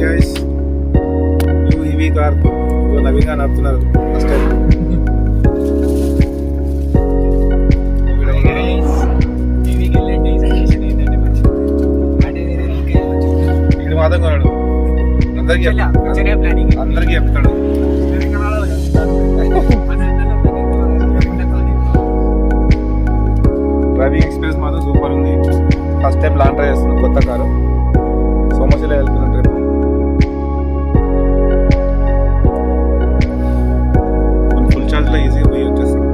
Guys new EV car నవీగా నడుపుతున్నారు first time. ఇది మాత్రం కొన్నాడు అందరికి చెప్తాడు. డ్రైవింగ్ ఎక్స్పీరియన్స్ మాత్రం సూపర్ ఉంది. ఫస్ట్ టైం లాంగ్ డ్రైవ్ చేస్తున్నాం కొత్త కారు. సోమశిల వెళ్తున్నాం ట్రిప్. ఫుల్ ఛార్జ్లో ఈజీగా పోయి వచ్చేస్తాం.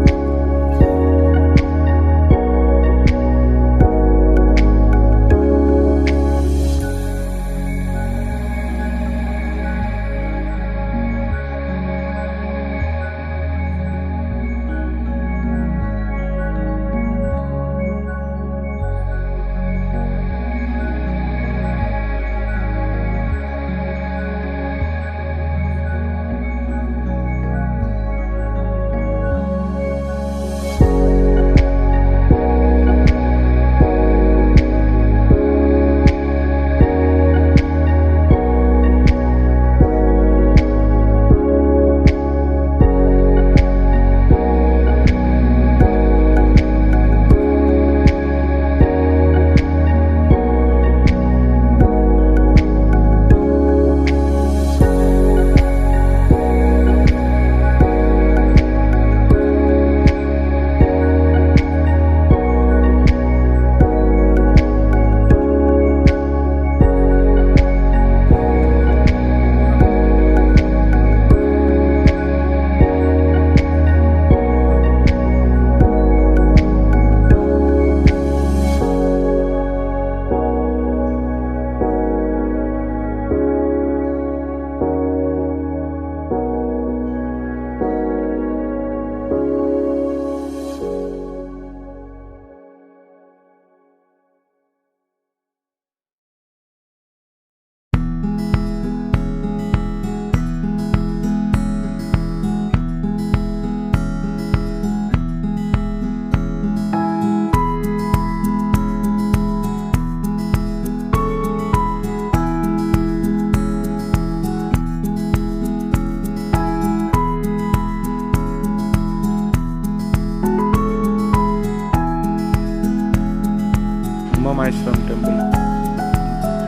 ఉమామహేశ్వరం టెంపుల్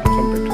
అచ్చంపేట.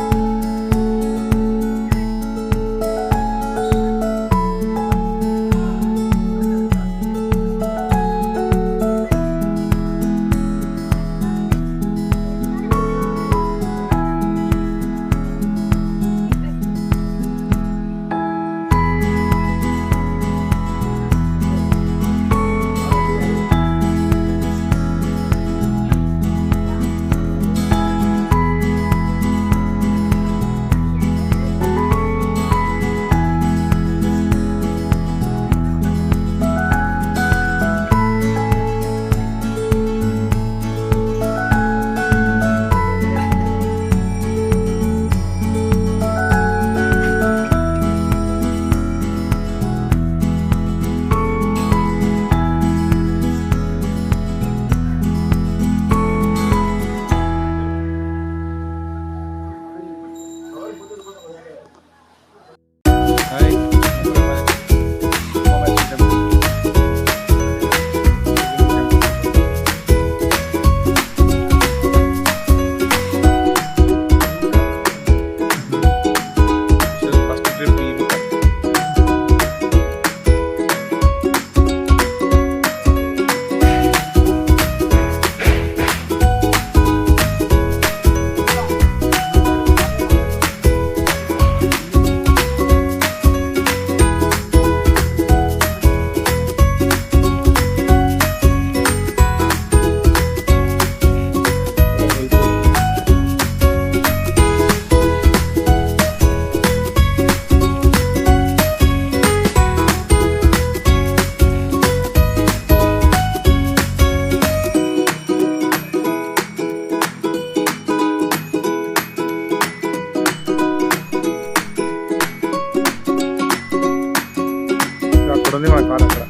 ఉంది మన కార్ అక్కడ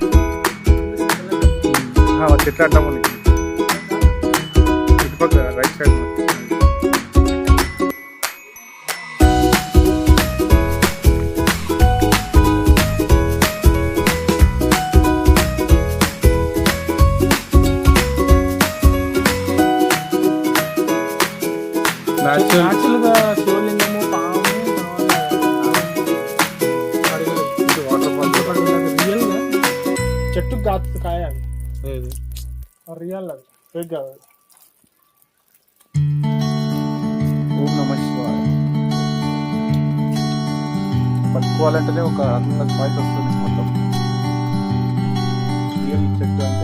చెట్లు అడ్డం ఉంది ఇటుపక్క రైట్ సైడ్. చెట్టు కాదు కాయ అది లేదు రియల్ అది ఫేక్ కాదు అది. ఓం నమః శివాయ. పట్టుకోవాలంటేనే ఒక అంత స్పైస్ వస్తుంది మొత్తం. రియల్ చెట్టు అంటే